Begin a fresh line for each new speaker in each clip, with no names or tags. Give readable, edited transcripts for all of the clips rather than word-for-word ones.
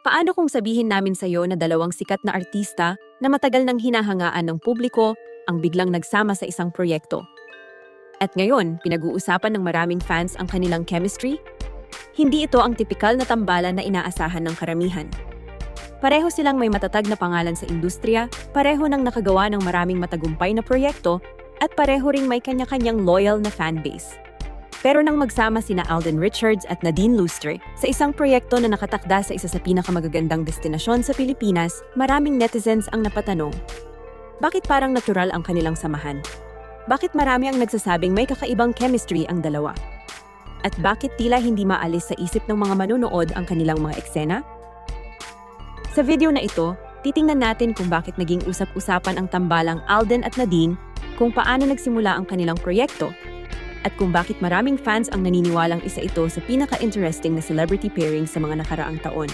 Paano kung sabihin namin sa'yo na dalawang sikat na artista na matagal nang hinahangaan ng publiko ang biglang nagsama sa isang proyekto? At ngayon, pinag-uusapan ng maraming fans ang kanilang chemistry? Hindi ito ang tipikal na tambalan na inaasahan ng karamihan. Pareho silang may matatag na pangalan sa industriya, pareho nang nakagawa ng maraming matagumpay na proyekto, at pareho ring may kanya-kanyang loyal na fanbase. Pero nang magsama sina Alden Richards at Nadine Lustre sa isang proyekto na nakatakda sa isa sa pinakamagagandang destinasyon sa Pilipinas, maraming netizens ang napatanong. Bakit parang natural ang kanilang samahan? Bakit marami ang nagsasabing may kakaibang chemistry ang dalawa? At bakit tila hindi maalis sa isip ng mga manunood ang kanilang mga eksena? Sa video na ito, titingnan natin kung bakit naging usap-usapan ang tambalang Alden at Nadine, kung paano nagsimula ang kanilang proyekto, at kung bakit maraming fans ang naniniwalang isa ito sa pinaka-interesting na celebrity pairing sa mga nakaraang taon.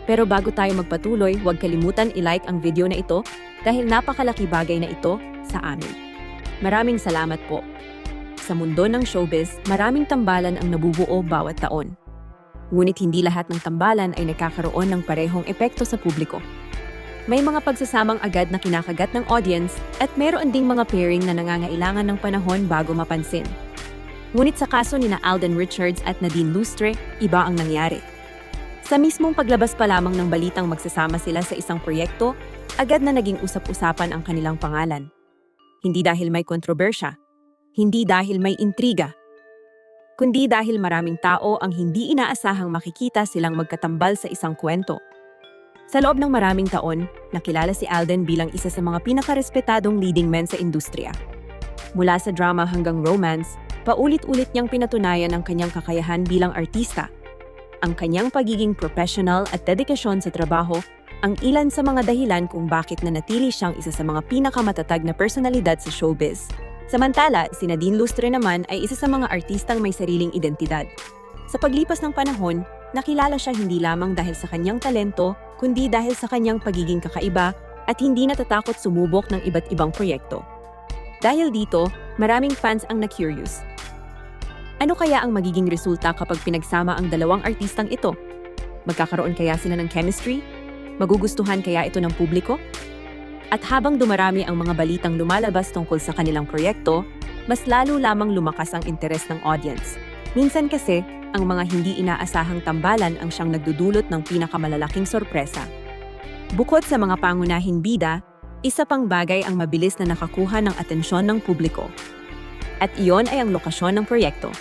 Pero bago tayo magpatuloy, huwag kalimutan i-like ang video na ito dahil napakalaki bagay na ito sa amin. Maraming salamat po. Sa mundo ng showbiz, maraming tambalan ang nabubuo bawat taon. Ngunit hindi lahat ng tambalan ay nagkakaroon ng parehong epekto sa publiko. May mga pagsasamang agad na kinakagat ng audience at meron ding mga pairing na nangangailangan ng panahon bago mapansin. Ngunit sa kaso ni Alden Richards at Nadine Lustre, iba ang nangyari. Sa mismong paglabas pa lamang ng balitang magsasama sila sa isang proyekto, agad na naging usap-usapan ang kanilang pangalan. Hindi dahil may kontrobersya, hindi dahil may intriga, kundi dahil maraming tao ang hindi inaasahang makikita silang magkatambal sa isang kwento. Sa loob ng maraming taon, nakilala si Alden bilang isa sa mga pinakarespetadong leading men sa industriya. Mula sa drama hanggang romance, paulit-ulit niyang pinatunayan ang kanyang kakayahan bilang artista. Ang kanyang pagiging professional at dedikasyon sa trabaho ang ilan sa mga dahilan kung bakit nanatili siyang isa sa mga pinakamatatag na personalidad sa showbiz. Samantala, si Nadine Lustre naman ay isa sa mga artistang may sariling identidad. Sa paglipas ng panahon, nakilala siya hindi lamang dahil sa kanyang talento, kundi dahil sa kanyang pagiging kakaiba at hindi natatakot sumubok ng iba't ibang proyekto. Dahil dito, maraming fans ang na-curious. Ano kaya ang magiging resulta kapag pinagsama ang dalawang artistang ito? Magkakaroon kaya sila ng chemistry? Magugustuhan kaya ito ng publiko? At habang dumarami ang mga balitang lumalabas tungkol sa kanilang proyekto, mas lalo lamang lumakas ang interes ng audience. Minsan kasi, ang mga hindi inaasahang tambalan ang siyang nagdudulot ng pinakamalalaking sorpresa. Bukod sa mga pangunahing bida, isa pang bagay ang mabilis na nakakuha ng atensyon ng publiko. At iyon ay ang lokasyon ng proyekto.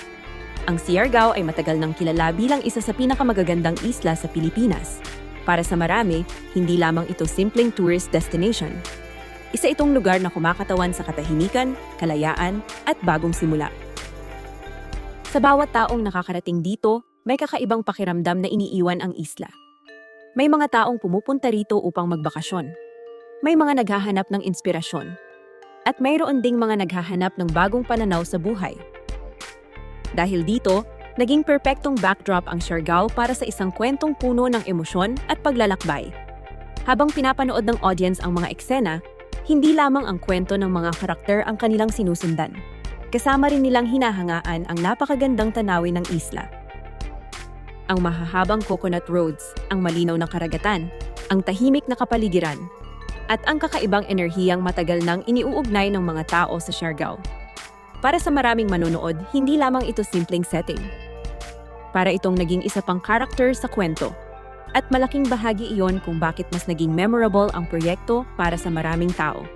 Ang Siargao ay matagal nang kilala bilang isa sa pinakamagagandang isla sa Pilipinas. Para sa marami, hindi lamang ito simpleng tourist destination. Isa itong lugar na kumakatawan sa katahimikan, kalayaan, at bagong simula. Sa bawat taong nakakarating dito, may kakaibang pakiramdam na iniiwan ang isla. May mga taong pumupunta rito upang magbakasyon. May mga naghahanap ng inspirasyon. At mayroon ding mga naghahanap ng bagong pananaw sa buhay. Dahil dito, naging perpektong backdrop ang Siargao para sa isang kwentong puno ng emosyon at paglalakbay. Habang pinapanood ng audience ang mga eksena, hindi lamang ang kwento ng mga karakter ang kanilang sinusundan. Kasama rin nilang hinahangaan ang napakagandang tanawin ng isla. Ang mahahabang coconut roads, ang malinaw na karagatan, ang tahimik na kapaligiran, at ang kakaibang enerhiyang matagal nang iniuugnay ng mga tao sa Siargao. Para sa maraming manonood, hindi lamang ito simpleng setting. Para itong naging isa pang character sa kwento. At malaking bahagi iyon kung bakit mas naging memorable ang proyekto para sa maraming tao.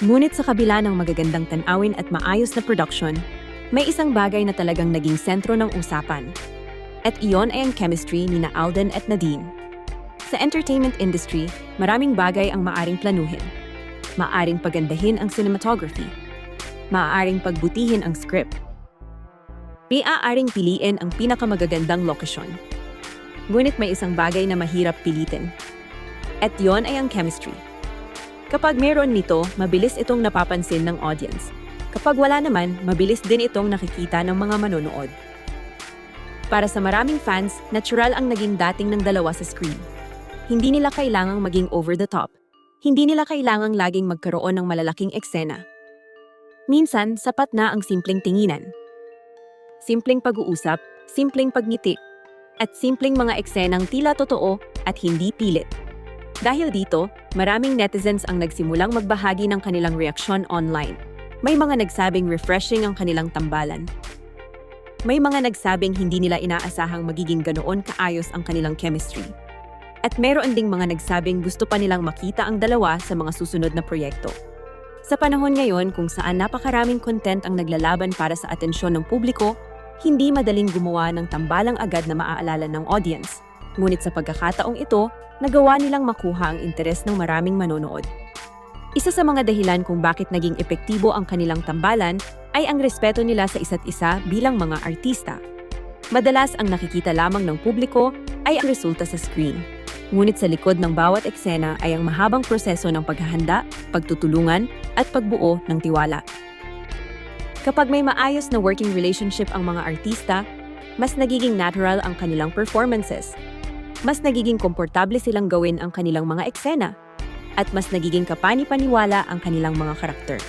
Ngunit sa kabila ng magagandang tanawin at maayos na production, may isang bagay na talagang naging sentro ng usapan. At iyon ay ang chemistry ni Alden at Nadine. Sa entertainment industry, maraming bagay ang maaring planuhin. Maaring pagandahin ang cinematography. Maaring pagbutihin ang script. Maaaring piliin ang pinakamagagandang lokasyon. Ngunit may isang bagay na mahirap pilitin. At iyon ay ang chemistry. Kapag meron nito, mabilis itong napapansin ng audience. Kapag wala naman, mabilis din itong nakikita ng mga manonood. Para sa maraming fans, natural ang naging dating ng dalawa sa screen. Hindi nila kailangang maging over the top. Hindi nila kailangang laging magkaroon ng malalaking eksena. Minsan, sapat na ang simpleng tinginan. Simpleng pag-uusap, simpleng pagngiti, at simpleng mga eksenang tila totoo at hindi pilit. Dahil dito, maraming netizens ang nagsimulang magbahagi ng kanilang reaksyon online. May mga nagsabing refreshing ang kanilang tambalan. May mga nagsabing hindi nila inaasahang magiging ganoon kaayos ang kanilang chemistry. At meron ding mga nagsabing gusto pa nilang makita ang dalawa sa mga susunod na proyekto. Sa panahon ngayon kung saan napakaraming content ang naglalaban para sa atensyon ng publiko, hindi madaling gumawa ng tambalang agad na maaalala ng audience. Ngunit sa pagkakataong ito, nagawa nilang makuha ang interes ng maraming manonood. Isa sa mga dahilan kung bakit naging epektibo ang kanilang tambalan ay ang respeto nila sa isa't isa bilang mga artista. Madalas ang nakikita lamang ng publiko ay ang resulta sa screen. Ngunit sa likod ng bawat eksena ay ang mahabang proseso ng paghahanda, pagtutulungan, at pagbuo ng tiwala. Kapag may maayos na working relationship ang mga artista, mas nagiging natural ang kanilang performances. Mas nagiging komportable silang gawin ang kanilang mga eksena. At mas nagiging kapani-paniwala ang kanilang mga karakter.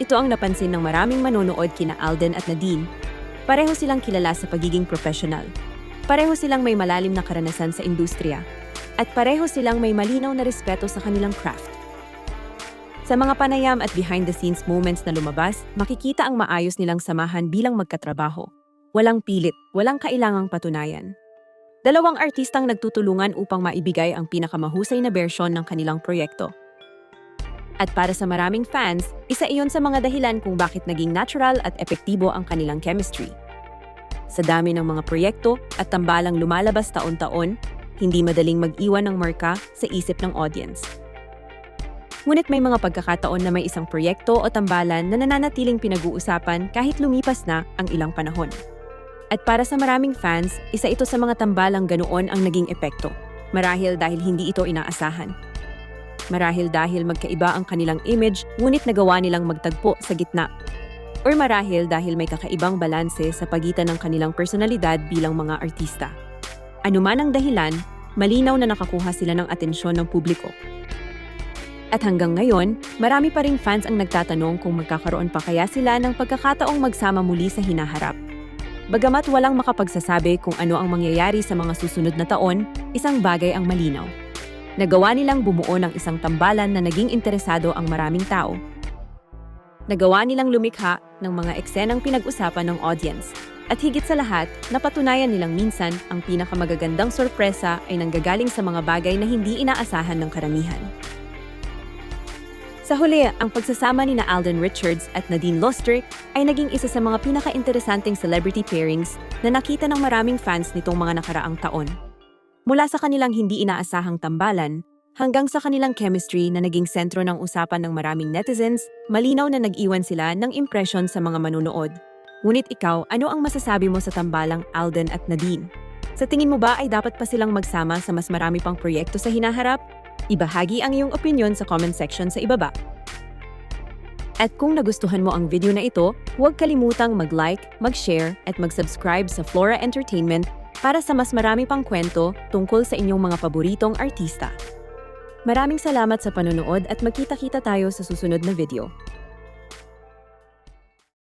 Ito ang napansin ng maraming manonood kina Alden at Nadine. Pareho silang kilala sa pagiging professional. Pareho silang may malalim na karanasan sa industriya. At pareho silang may malinaw na respeto sa kanilang craft. Sa mga panayam at behind-the-scenes moments na lumabas, makikita ang maayos nilang samahan bilang magkatrabaho. Walang pilit, walang kailangang patunayan. Dalawang artistang nagtutulungan upang maibigay ang pinakamahusay na bersyon ng kanilang proyekto. At para sa maraming fans, isa iyon sa mga dahilan kung bakit naging natural at epektibo ang kanilang chemistry. Sa dami ng mga proyekto at tambalang lumalabas taon-taon, hindi madaling mag-iwan ng marka sa isip ng audience. Ngunit may mga pagkakataon na may isang proyekto o tambalan na nananatiling pinag-uusapan kahit lumipas na ang ilang panahon. At para sa maraming fans, isa ito sa mga tambalang ganoon ang naging epekto. Marahil dahil hindi ito inaasahan. Marahil dahil magkaiba ang kanilang image, ngunit nagawa nilang magtagpo sa gitna. Or marahil dahil may kakaibang balanse sa pagitan ng kanilang personalidad bilang mga artista. Anuman ang dahilan, malinaw na nakakuha sila ng atensyon ng publiko. At hanggang ngayon, marami pa ring fans ang nagtatanong kung magkakaroon pa kaya sila ng pagkakataong magsama muli sa hinaharap. Bagamat walang makapagsasabi kung ano ang mangyayari sa mga susunod na taon, isang bagay ang malinaw. Nagawa nilang bumuo ng isang tambalan na naging interesado ang maraming tao. Nagawa nilang lumikha ng mga eksenang pinag-usapan ng audience. At higit sa lahat, napatunayan nilang minsan ang pinakamagagandang sorpresa ay nanggagaling sa mga bagay na hindi inaasahan ng karamihan. Sa huli, ang pagsasama ni Alden Richards at Nadine Lostrick ay naging isa sa mga pinaka-interesanteng celebrity pairings na nakita ng maraming fans nitong mga nakaraang taon. Mula sa kanilang hindi inaasahang tambalan, hanggang sa kanilang chemistry na naging sentro ng usapan ng maraming netizens, malinaw na nag-iwan sila ng impresyon sa mga manunood. Ngunit ikaw, ano ang masasabi mo sa tambalang Alden at Nadine? Sa tingin mo ba ay dapat pa silang magsama sa mas marami pang proyekto sa hinaharap? Ibahagi ang iyong opinyon sa comment section sa ibaba. At kung nagustuhan mo ang video na ito, huwag kalimutang mag-like, mag-share at mag-subscribe sa Flora Entertainment para sa mas marami pang kwento tungkol sa inyong mga paboritong artista. Maraming salamat sa panonood at magkita-kita tayo sa susunod na video.